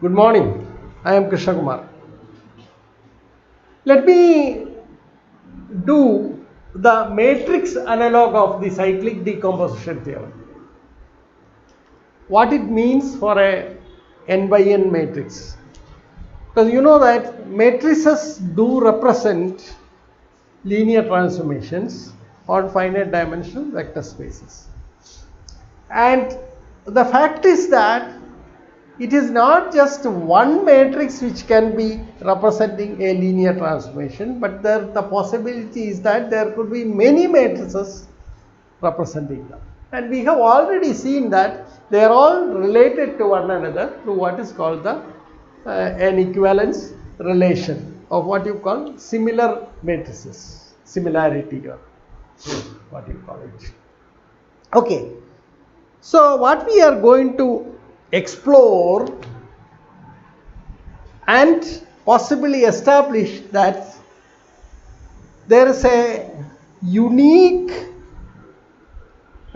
Good morning. I am Krishna Kumar. Let me do the matrix analog of the cyclic decomposition theorem. What it means for a n by n matrix. Because you know that matrices do represent linear transformations on finite dimensional vector spaces. And the fact is that it is not just one matrix which can be representing a linear transformation, but the possibility is that there could be many matrices representing them. And we have already seen that they are all related to one another through what is called the an equivalence relation of what you call similar matrices, similarity or what you call it. Okay, so what we are going to explore and possibly establish that there is a unique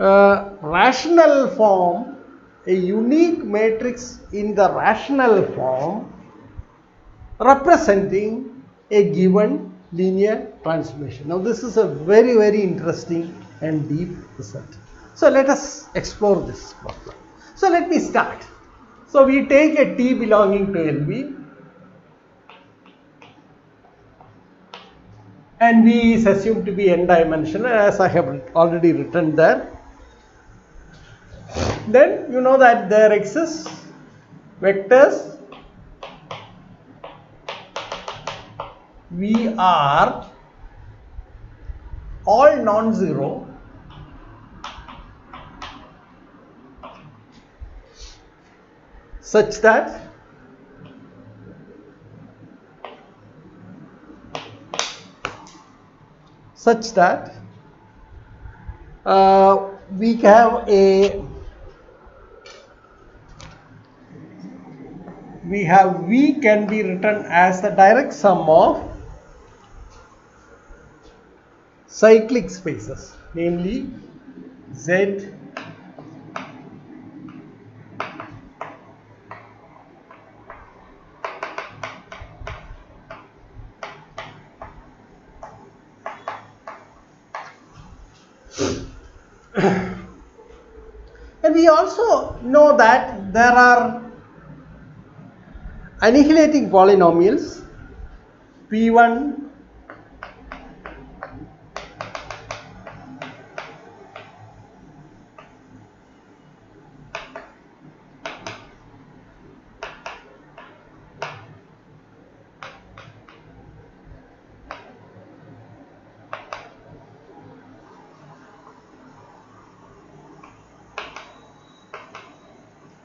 rational form, a unique matrix in the rational form representing a given linear transformation. Now this is a very, very interesting and deep result. So let us explore this problem. So let me start. So we take a T belonging to LV and V is assumed to be n dimensional as I have already written there. Then you know that there exist vectors V are all non-zero such that we have V can be written as the direct sum of cyclic spaces, namely Z and we also know that there are annihilating polynomials P1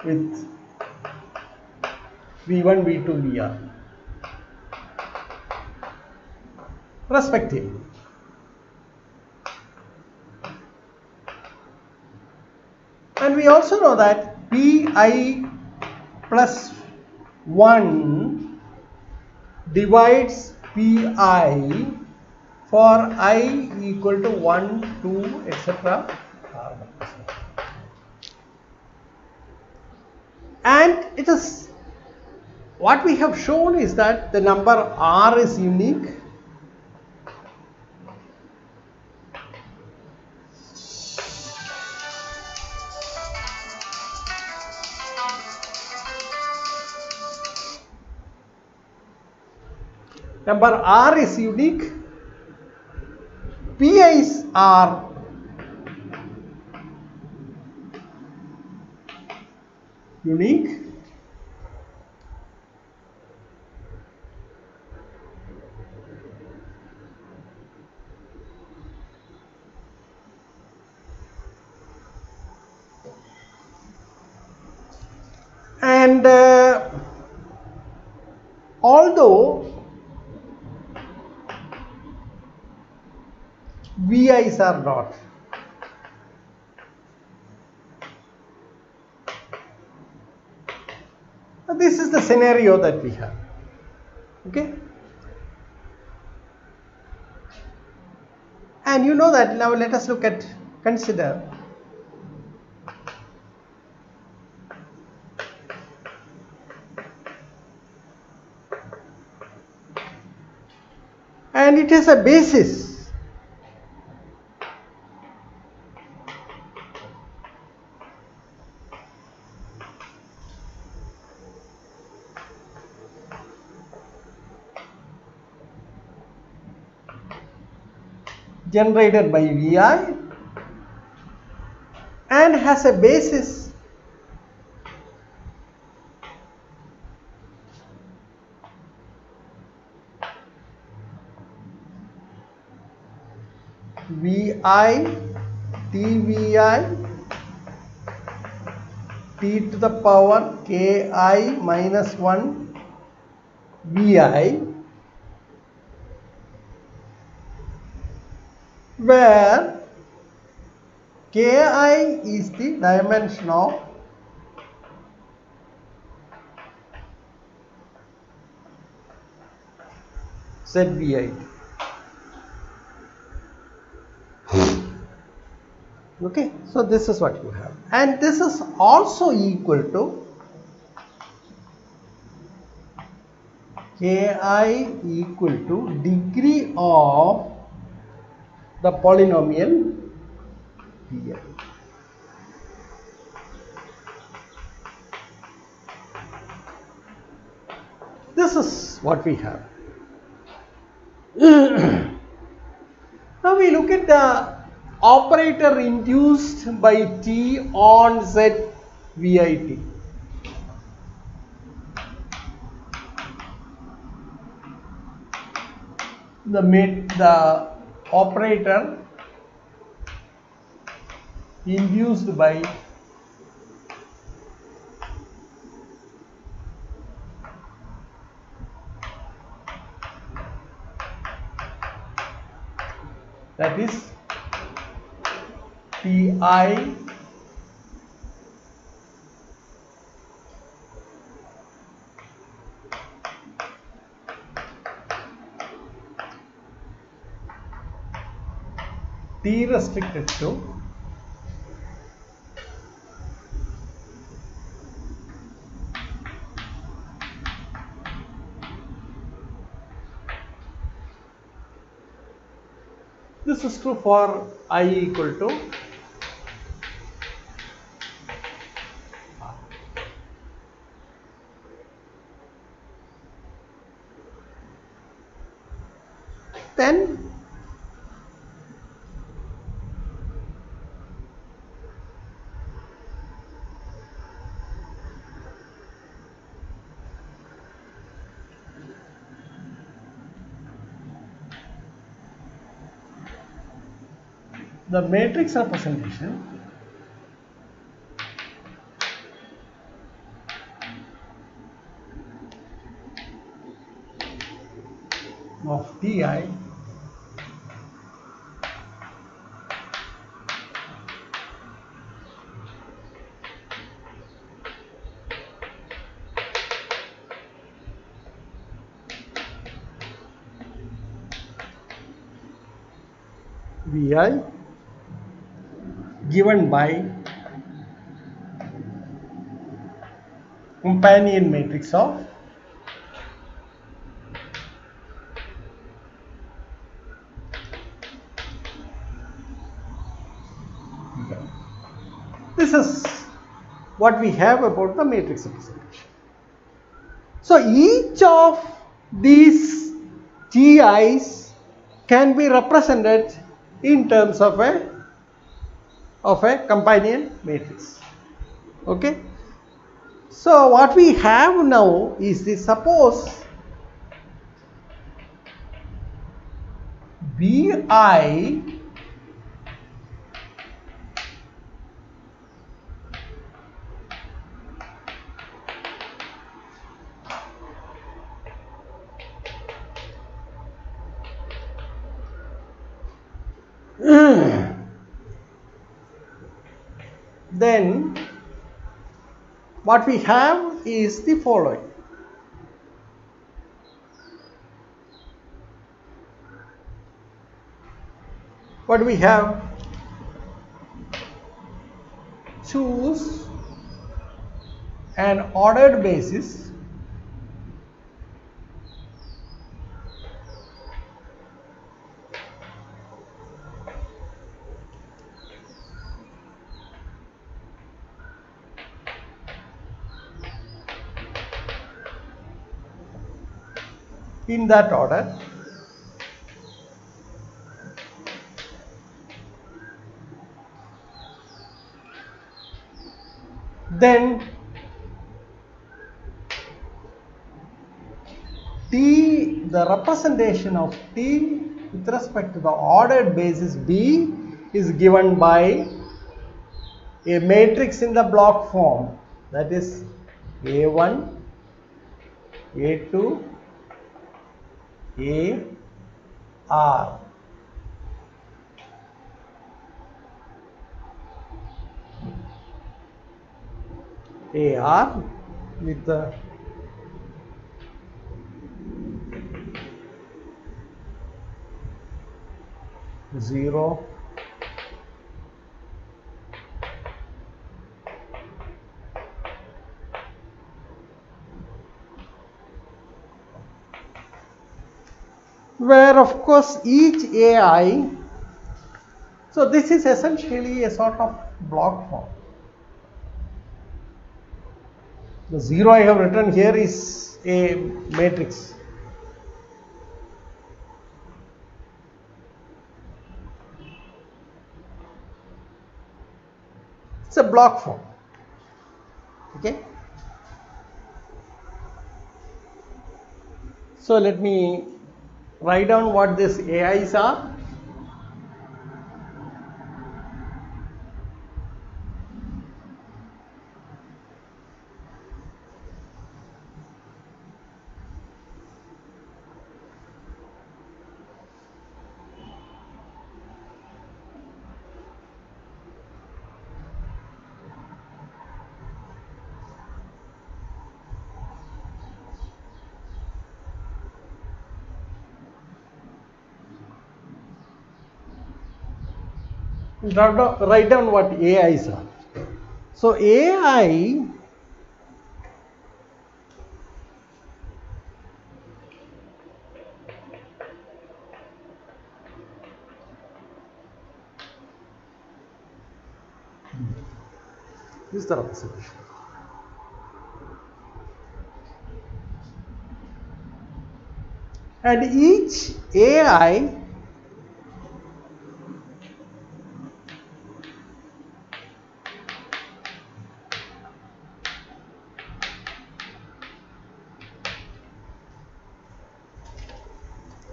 with V1, V2, Vr respectively. And we also know that Pi plus 1 divides Pi for I equal to 1, 2, etc. And it is what we have shown is that the number R is unique. Number R is unique. Pi's are unique. And although VI's are not, this is the scenario that we have. Okay, and you know that now let us consider and it has a basis. Generated by Vi and has a basis Vi, Tvi, t to the power ki minus 1 Vi, where ki is the dimension of ZVI. Okay, so this is what you have, and this is also equal to ki equal to degree of the polynomial Pi. This is what we have. Now we look at the operator induced by T on Z VIT. The operator induced by that is Pi T restricted to this is true for I equal to R. Then the matrix representation of Ti Vi given by companion matrix of Vi. This is what we have about the matrix representation. So each of these Ti's can be represented in terms of a companion matrix. Okay. So what we have now is this: suppose Vi then what we have is the following. What do we have? Choose an ordered basis . in that order. Then T, the representation of T with respect to the ordered basis B is given by a matrix in the block form, that is A1, A2, A, R. AR with the zero, where of course each AI, so this is essentially a sort of block form. The 0 I have written here is a matrix. It's a block form. Okay. So let me write down what these AIs are. Write down what AIs are. So AI is the representation. And each AI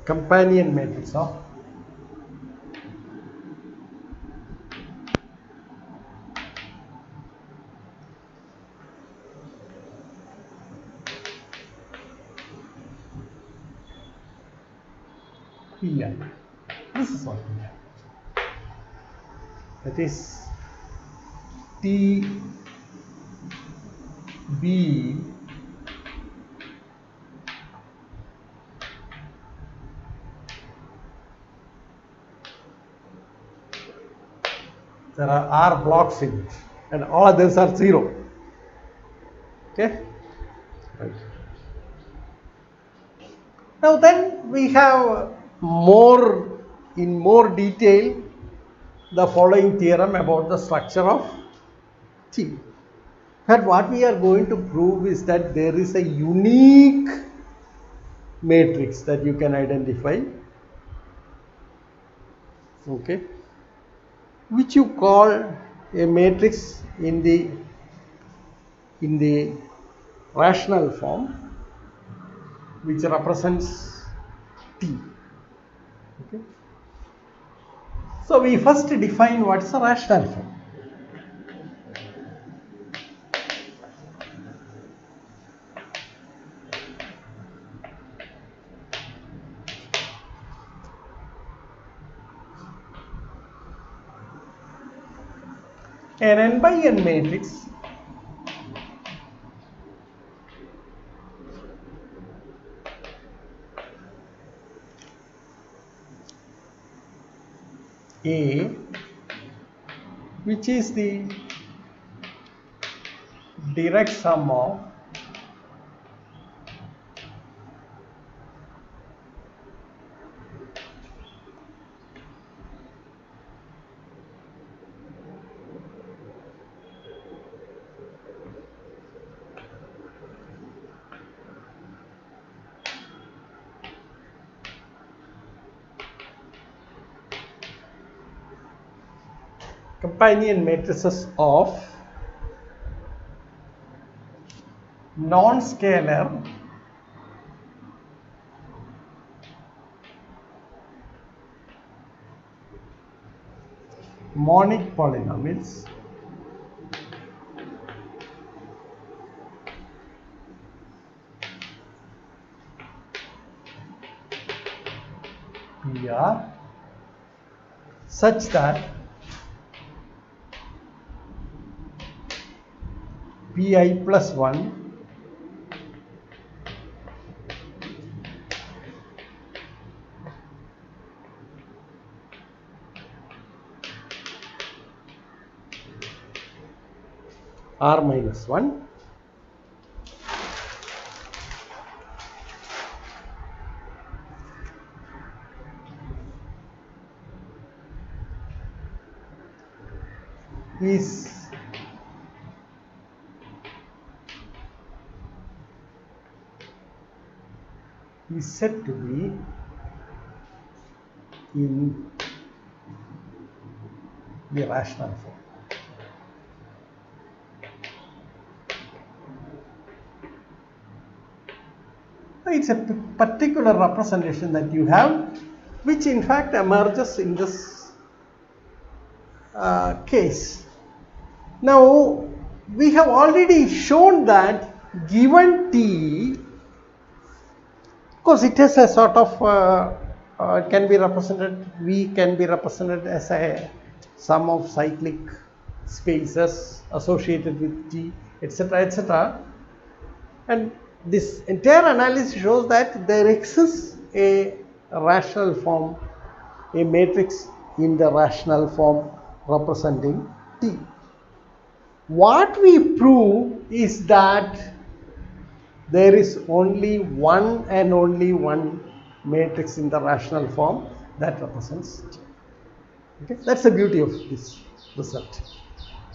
companion matrix of Pi. This is what we have. That is T, B, there are R blocks in it and all others are 0. Okay. Right. Now then we have in more detail the following theorem about the structure of T. But what we are going to prove is that there is a unique matrix that you can identify, okay, which you call a matrix in the rational form, which represents T. Okay. So we first define what is a rational form. An n by n matrix A, which is the direct sum of companion matrices of non-scalar monic polynomials PR such that Pi plus 1 R minus 1 is said to be in the rational form. It's a particular representation that you have, which in fact emerges in this case. Now, we have already shown that given T, of course, it has a sort of, it can be represented, V can be represented as a sum of cyclic spaces associated with T, etc., etc. And this entire analysis shows that there exists a rational form, a matrix in the rational form representing T. What we prove is that there is only one and only one matrix in the rational form that represents T. Okay? That's the beauty of this result.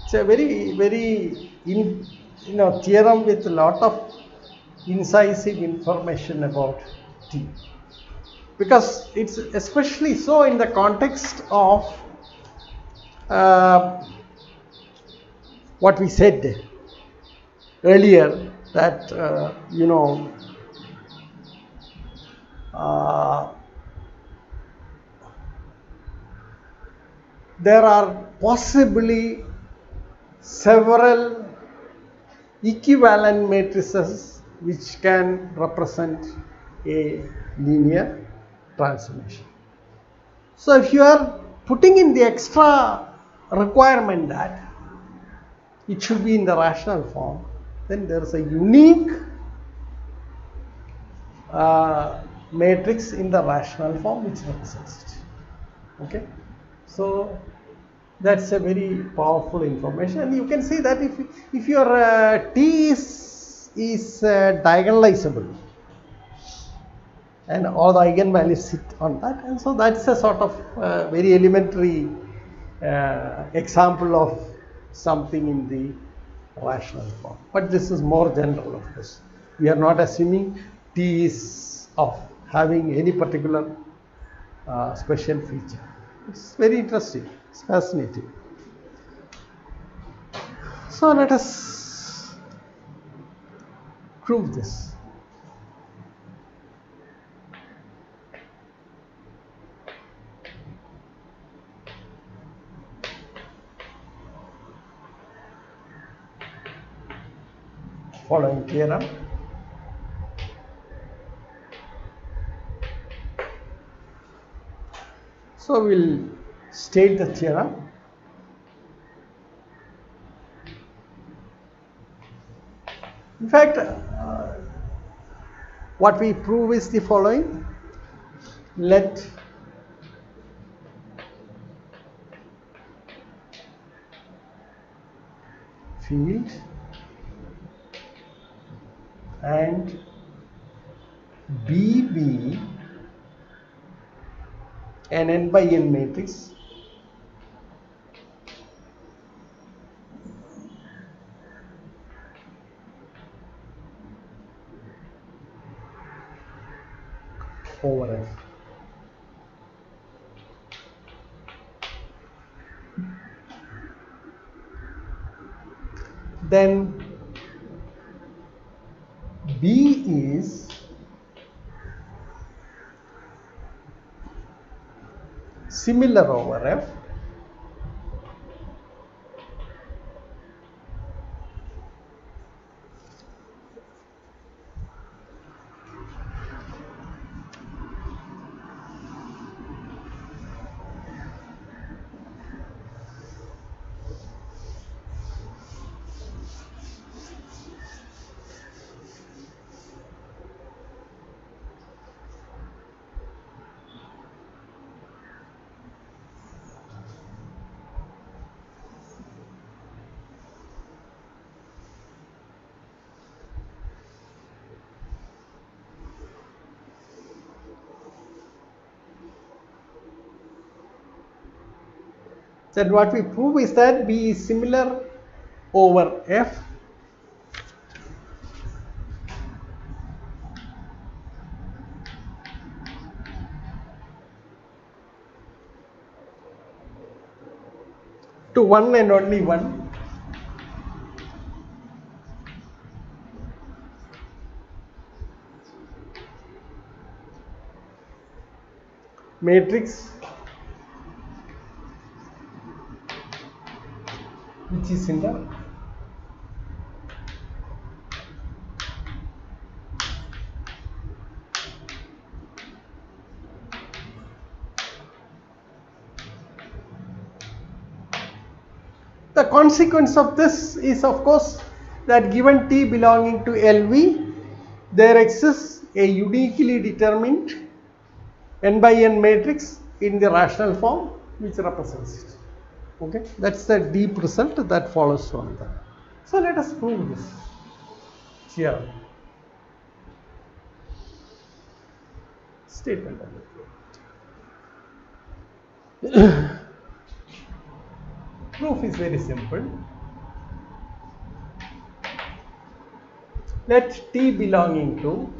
It's a very, very theorem with a lot of incisive information about T, because it's especially so in the context of what we said earlier, that there are possibly several equivalent matrices which can represent a linear transformation. So if you are putting in the extra requirement that it should be in the rational form, then there is a unique matrix in the rational form which represents it. Okay, so that's a very powerful information, and you can see that if your T is diagonalizable and all the eigenvalues sit on that, and so that's a sort of very elementary example of something in the rational form. But this is more general, of course. We are not assuming T is of having any particular special feature. It's very interesting. It's fascinating. So let us prove this. Following theorem. So we'll state the theorem. In fact, what we prove is the following. Let field and B be an n by n matrix over F. then B is similar over F Then what we prove is that B is similar over F to one and only one matrix which is in the consequence of this is, of course, that given T belonging to LV, there exists a uniquely determined n by n matrix in the rational form which represents it. Okay, that's the deep result that follows from that. So let us prove this here. Statement. Proof is very simple. Let T belonging to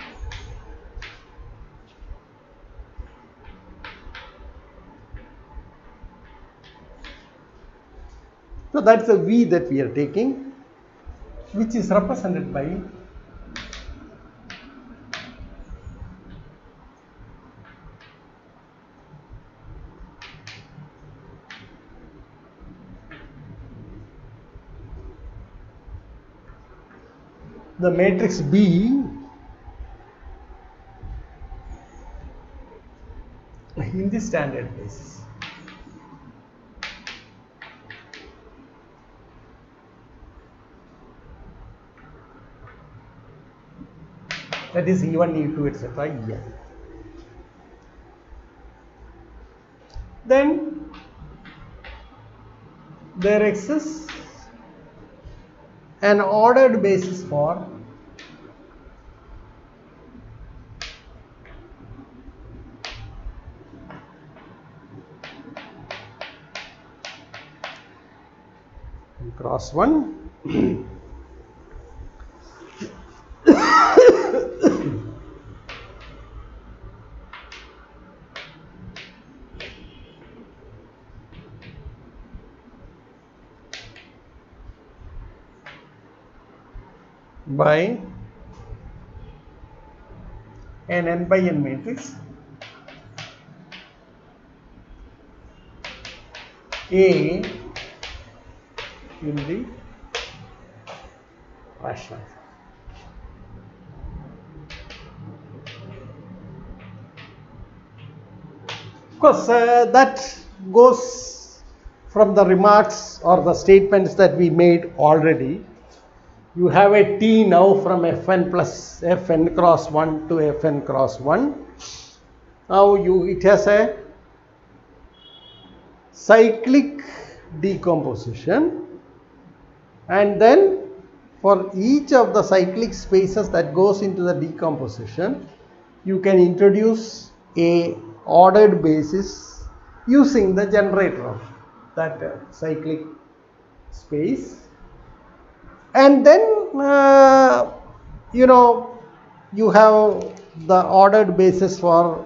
so that's the V that we are taking, which is represented by the matrix B in the standard basis. That is E1, E2, etc. En. Then there exists an ordered basis for cross 1 by an n by n matrix A in the rational form. Of course, that goes from the remarks or the statements that we made already. You have a T now from Fn plus Fn cross 1 to Fn cross 1. Now it has a cyclic decomposition, and then for each of the cyclic spaces that goes into the decomposition, you can introduce a ordered basis using the generator of that cyclic space, and then you have the ordered basis for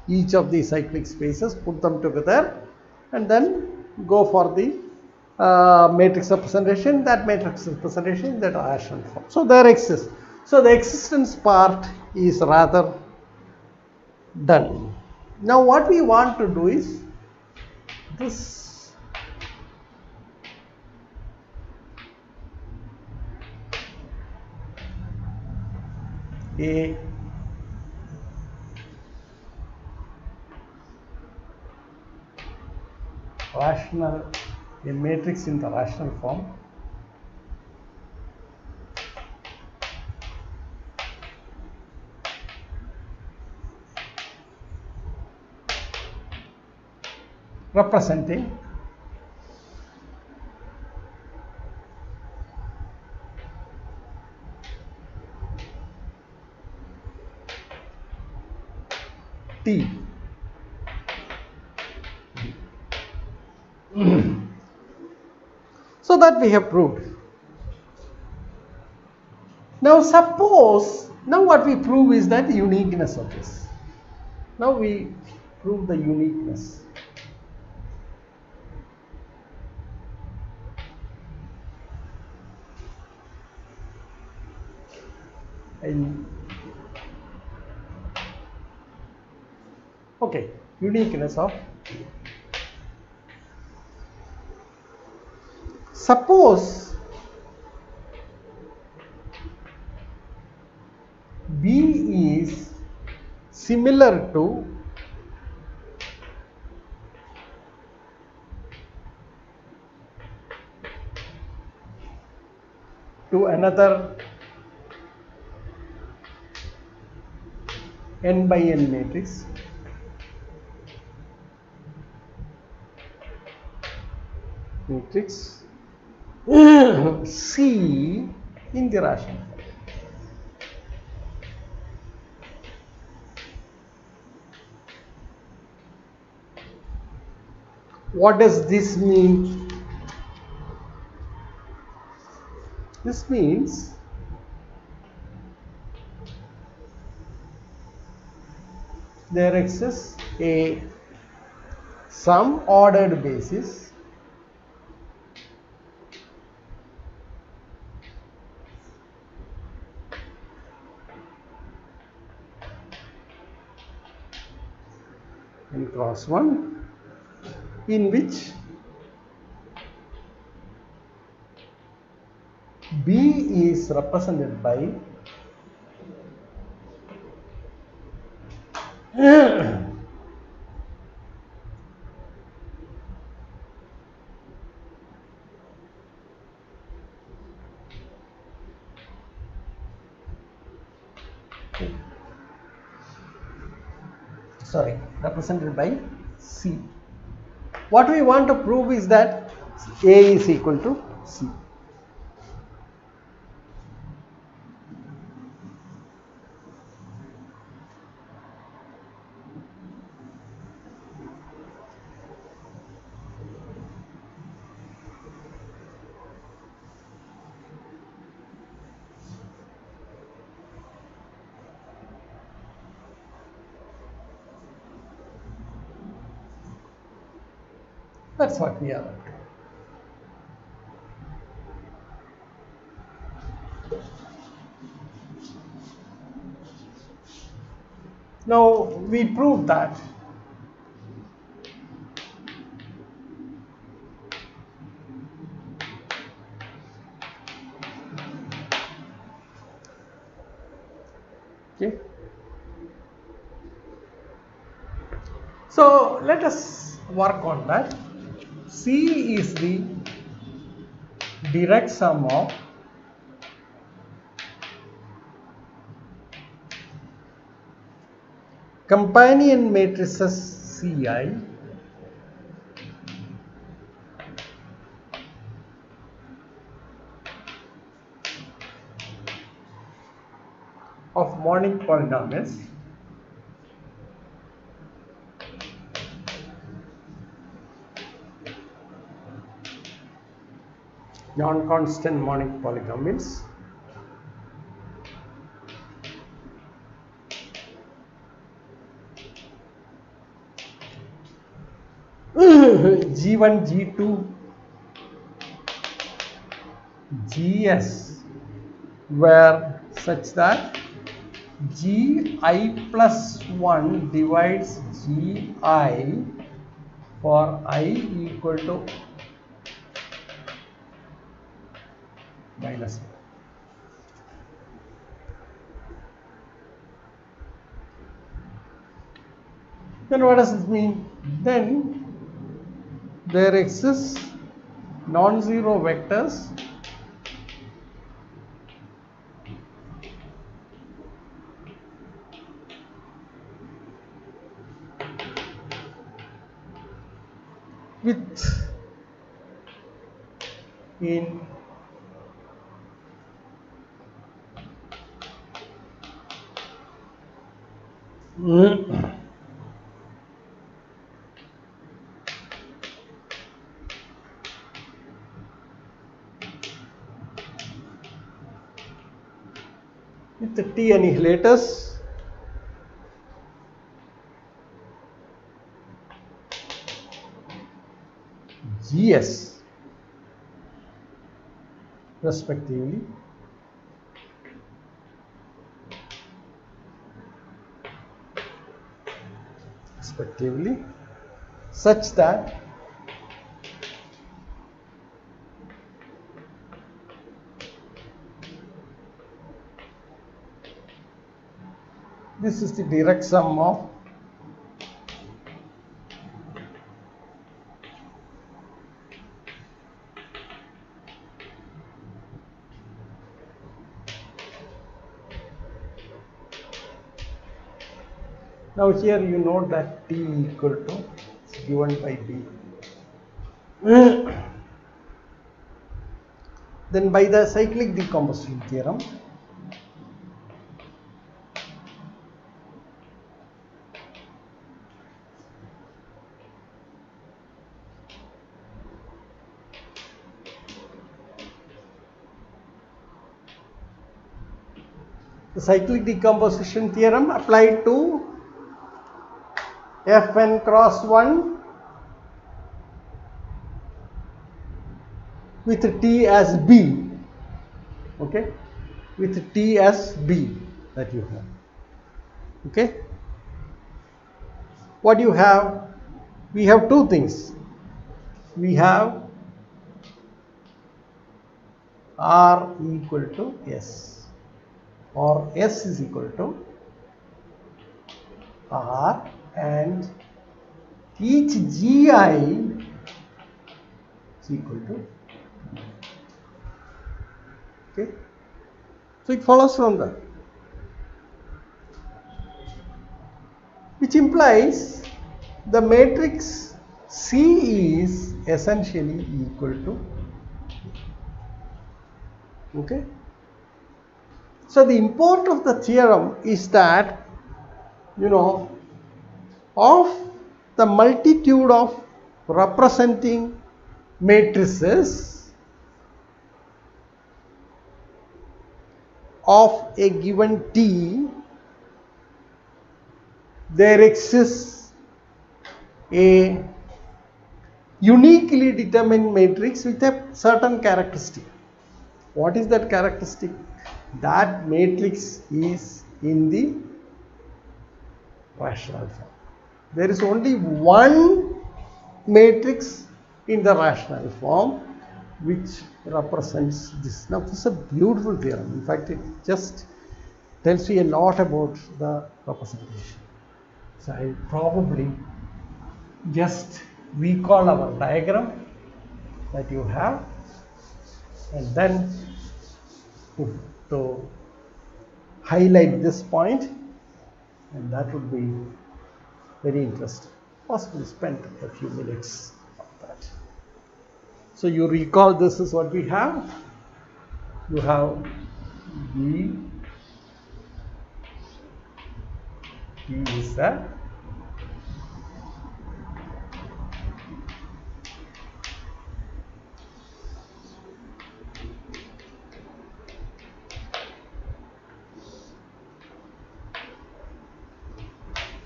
each of the cyclic spaces, put them together and then go for the matrix representation, that matrix representation in that rational form. So there exists. So the existence part is rather done. Now what we want to do is this a rational, a matrix in the rational form representing T. So that we have proved. Now suppose, now what we prove is that uniqueness of this. Now we prove the uniqueness. Okay, uniqueness of. Suppose B is similar to another n by n matrix C in the rational form. What does this mean? This means there exists some ordered basis n cross 1 in which B is represented by represented by C. What we want to prove is that A is equal to C. That's what we are up to. Now we proved that okay. So let us work on that. C is the direct sum of companion matrices Ci of monic polynomials non-constant monic polynomials G1, G2 GS where such that GI plus 1 divides GI for I equal to minus 1. Then what does this mean? Then there exists non-zero vectors with in with the T annihilators GS respectively such that this is the direct sum of now here you note that T equal to given by B. Then by the cyclic decomposition theorem, the cyclic decomposition theorem applied to Fn cross 1 with T as B, okay, with T as B that you have, okay. What do you have? We have two things. We have R equal to S, or S is equal to R, and each GI is equal to, okay. So it follows from that, which implies the matrix C is essentially equal to, okay. So the import of the theorem is that, you know, of the multitude of representing matrices of a given T, there exists a uniquely determined matrix with a certain characteristic. What is that characteristic? That matrix is in the rational form. There is only one matrix in the rational form which represents this. Now, this is a beautiful theorem. In fact, it just tells you a lot about the representation. So, I will probably just recall our diagram that you have, and then to highlight this point, and that would be very interesting. Possibly spend a few minutes on that. So you recall this is what we have. You have B, B is that.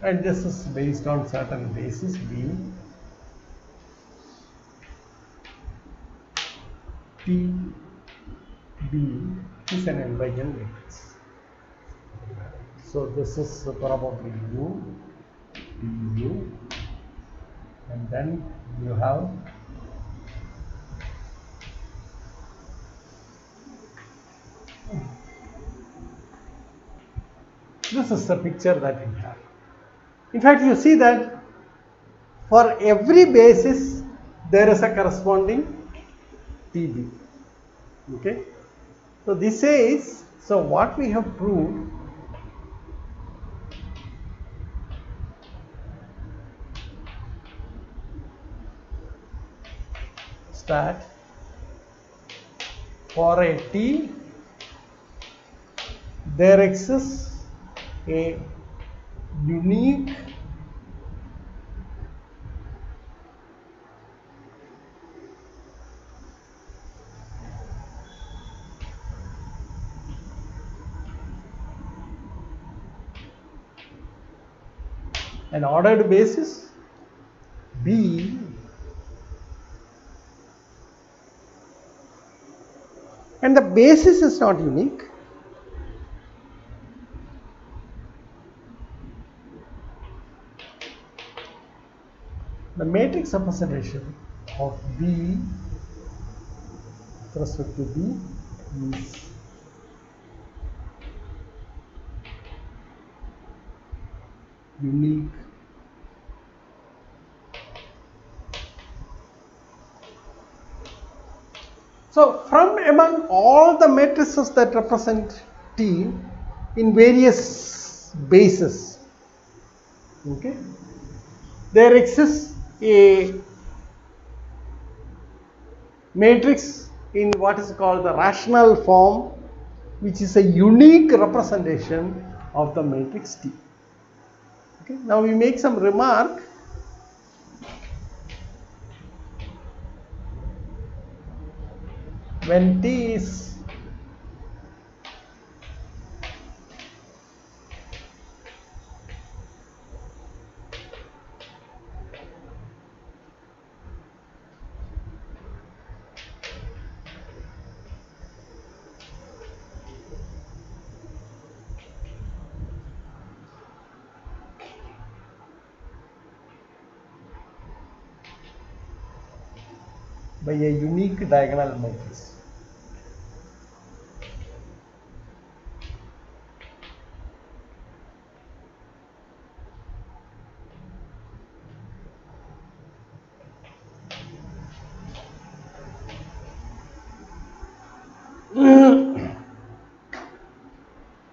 And this is based on certain basis B, T, B is an n by n matrix. So this is probably U, DU, and then you have this is the picture that we have. In fact, you see that for every basis there is a corresponding TB. Okay. So this says, so what we have proved is that for a T there exists a unique an ordered basis B and the basis is not unique. The matrix representation of B with respect to B is unique. So from among all the matrices that represent T in various bases, okay, there exists a matrix in what is called the rational form, which is a unique representation of the matrix T. Okay. Now we make some remark. When T is by a unique diagonal matrix.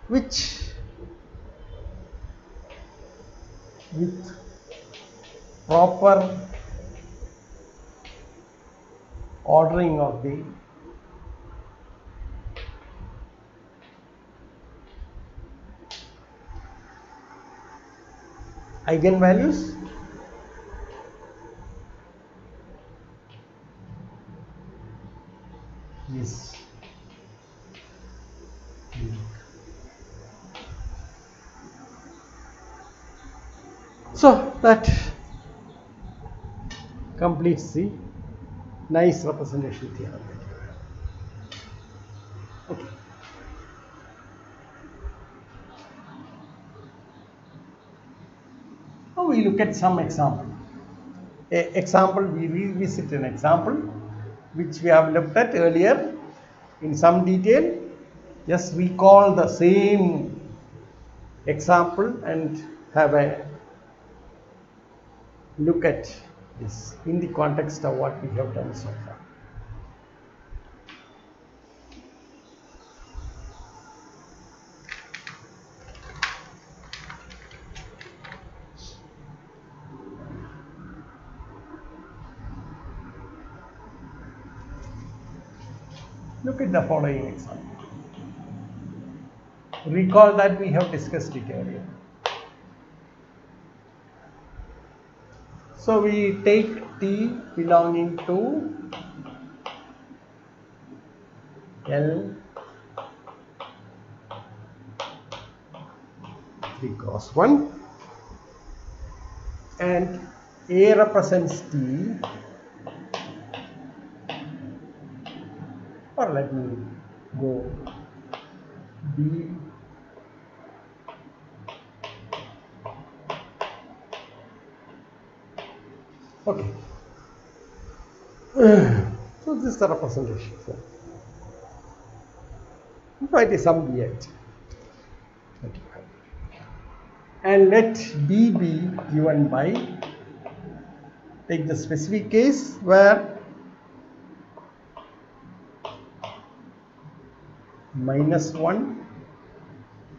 Which with proper ordering of the eigenvalues is unique. So that completes the nice representation theorem. Okay. Now we look at some example. We revisit an example which we have looked at earlier in some detail. Just recall the same example and have a look at this in the context of what we have done so far. Look at the following example. Recall that we have discussed it earlier. So we take T belonging to L 3 cross 1 and A represents T, or let me go B okay. So this is the representation. So it is some B8. And let B be given by, take the specific case where -1,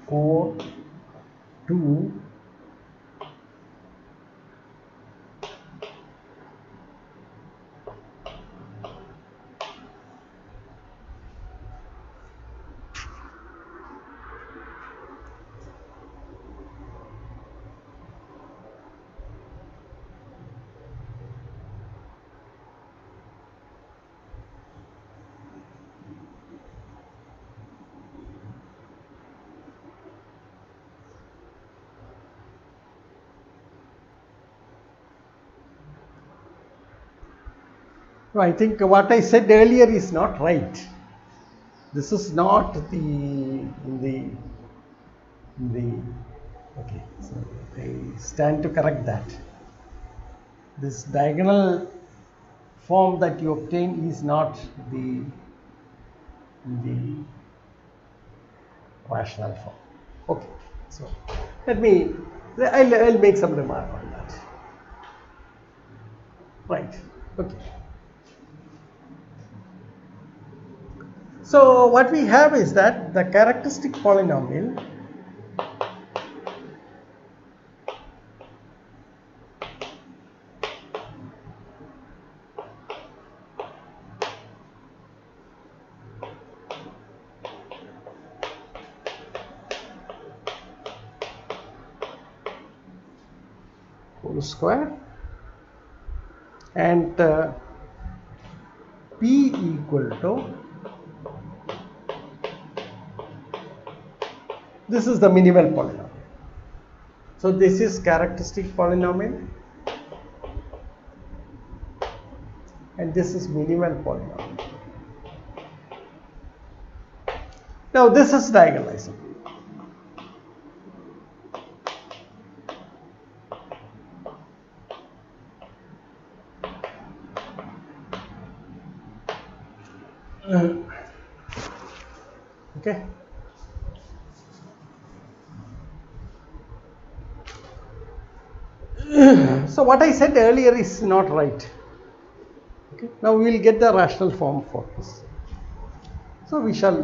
4, 2, no, I think what I said earlier is not right. This is not the okay, so I stand to correct that. This diagonal form that you obtain is not the rational form. Okay, so I'll make some remark on that. Right, okay. So what we have is that the characteristic polynomial whole square and P equal to, this is the minimal polynomial. So this is characteristic polynomial and this is minimal polynomial. Now this is diagonalizable. Okay. So what I said earlier is not right. Okay. Now we will get the rational form for this. So we shall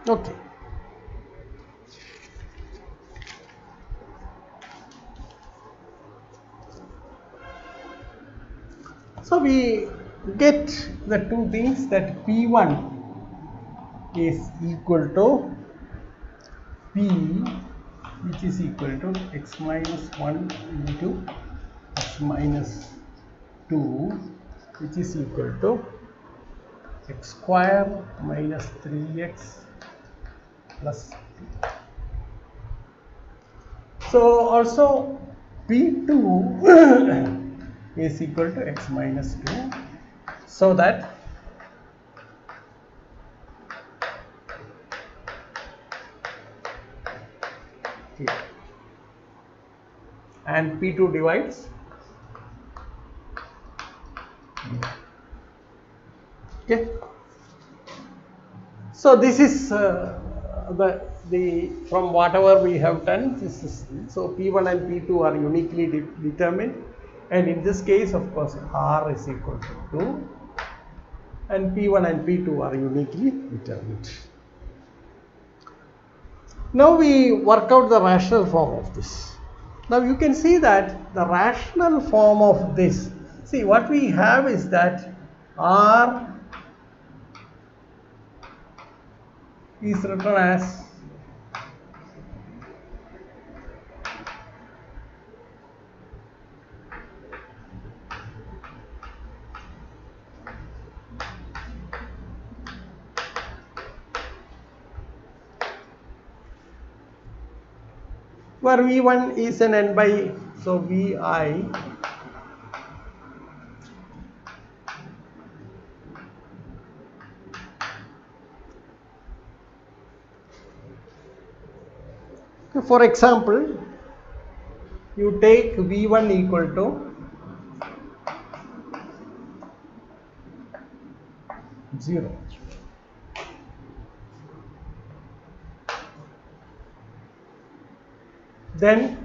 okay. So we get the two things, that P1 is equal to P, which is equal to x minus 1 into x minus 2, which is equal to x square minus 3x plus 2. So also P2 is equal to x minus 2, so that here and P2 divides. Okay. So this is the from whatever we have done, this is, so P1 and P2 are uniquely determined, and in this case of course R is equal to 2 and P1 and P2 are uniquely determined. Now we work out the rational form of this. Now you can see that the rational form of this, see what we have is that R is written as where V1 is an n by, so Vi for example, you take V1 equal to 0. Then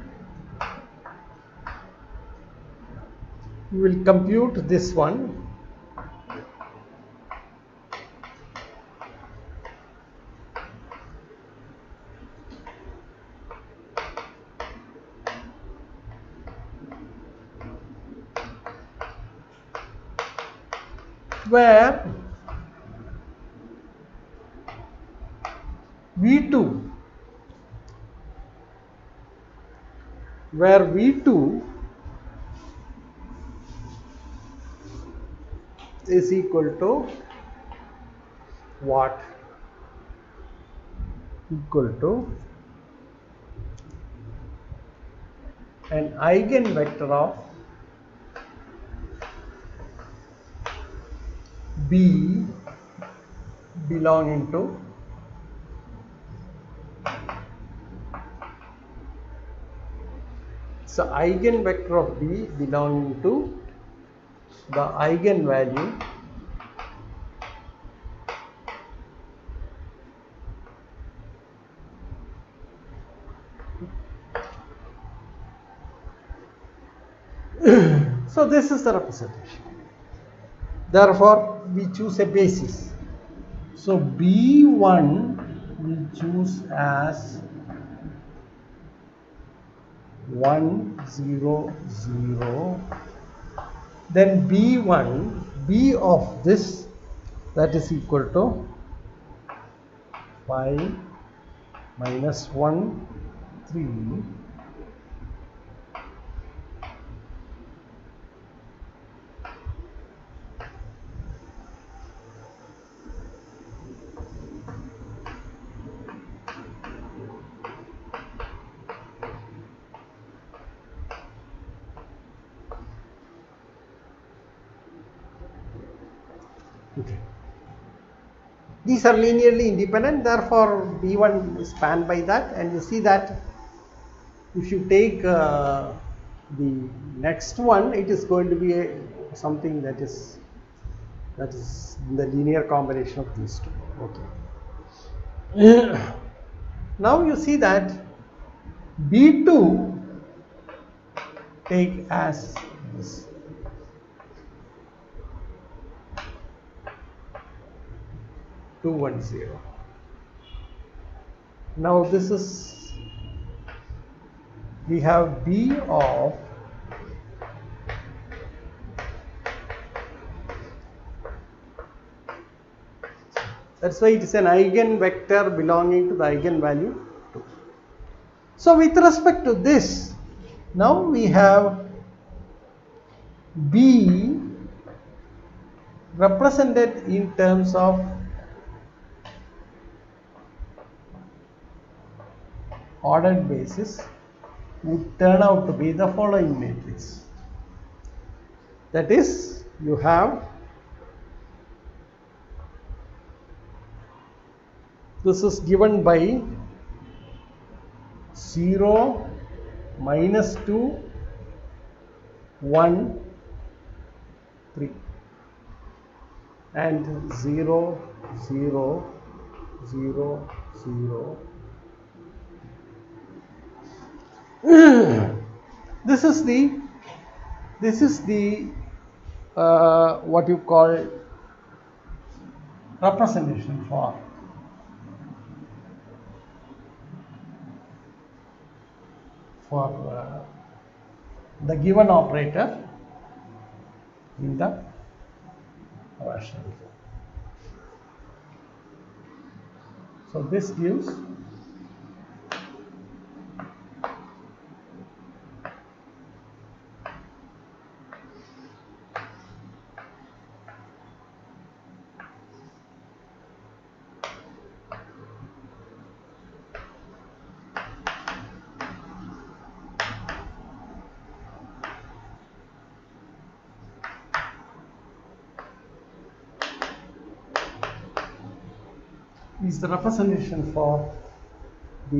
you will compute this one. Where V2 is equal to what? Equal to an eigenvector of B belonging to so eigenvector of B belonging to the eigenvalue so this is the representation. Therefore we choose a basis. So B1 we choose as 1 0 0, then B1 B of this, that is equal to 5 minus 1 3 okay. These are linearly independent, therefore B1 is spanned by that, and you see that if you take the next one, it is going to be something that is the linear combination of these two. Okay. Now you see that B2 take as this. Two 1 0. Now this is, we have B of that's why it is an eigenvector belonging to the eigenvalue 2. So with respect to this, now we have B represented in terms of ordered basis would turn out to be the following matrix. That is, you have this is given by 0 minus 2 1 3 and 0 0 0 0 This is the what you call representation for the given operator in the rational form. So this gives is the representation for the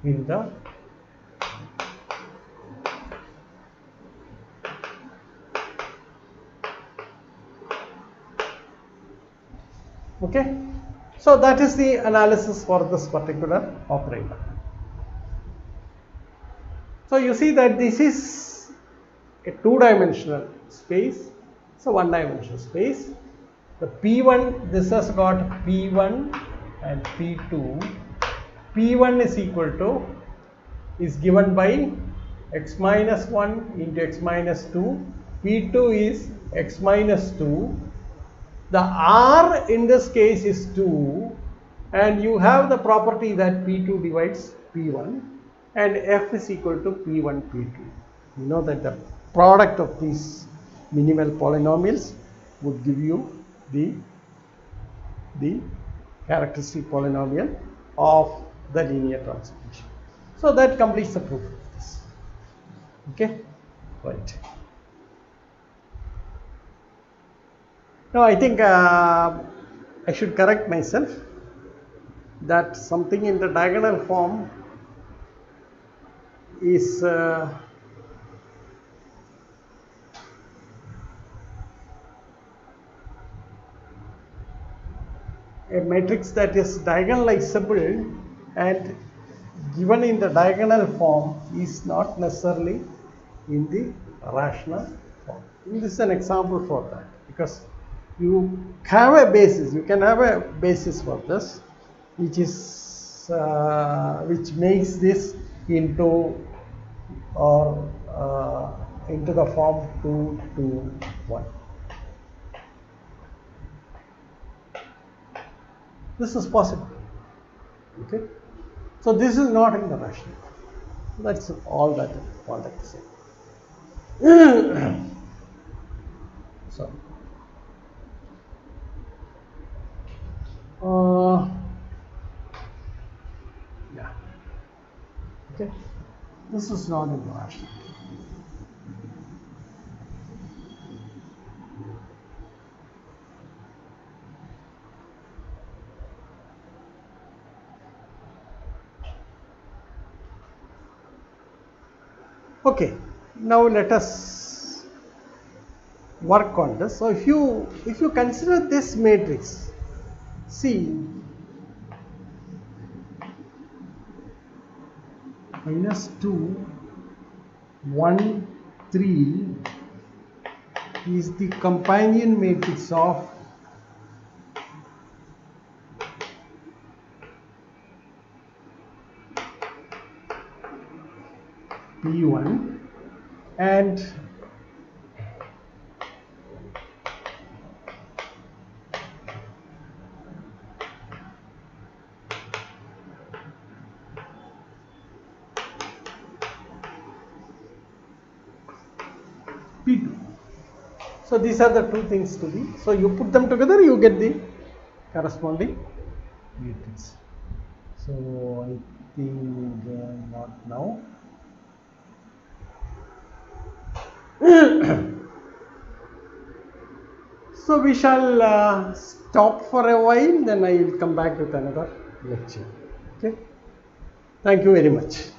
in the okay. So that is the analysis for this particular operator. So you see that this is a two-dimensional space, so one-dimensional space. The P1, this has got P1 and P2. P1 is equal to, is given by x minus 1 into x minus 2. P2 is x minus 2. The R in this case is 2, and you have the property that P2 divides P1, and F is equal to P1, P2. You know that the product of these minimal polynomials would give you the characteristic polynomial of the linear transformation. So that completes the proof of this. Okay, right. Now I think I should correct myself that something in the diagonal form is a matrix that is diagonalizable and given in the diagonal form is not necessarily in the rational form. This is an example for that, because you have a basis, you can have a basis for this, which is which makes this into into the form 2, 2, 1. This is possible. Okay, so this is not in the rational. That's all that I wanted to say. So. Yeah. Okay. This is not in the rational. Okay. Now let us work on this. So if you consider this matrix, see, -2, 1, 3 is the companion matrix of P1 and P2. So these are the two things to be. So you put them together, you get the corresponding matrix. So I think not now. So we shall stop for a while, then I will come back with another lecture. Okay. Thank you very much.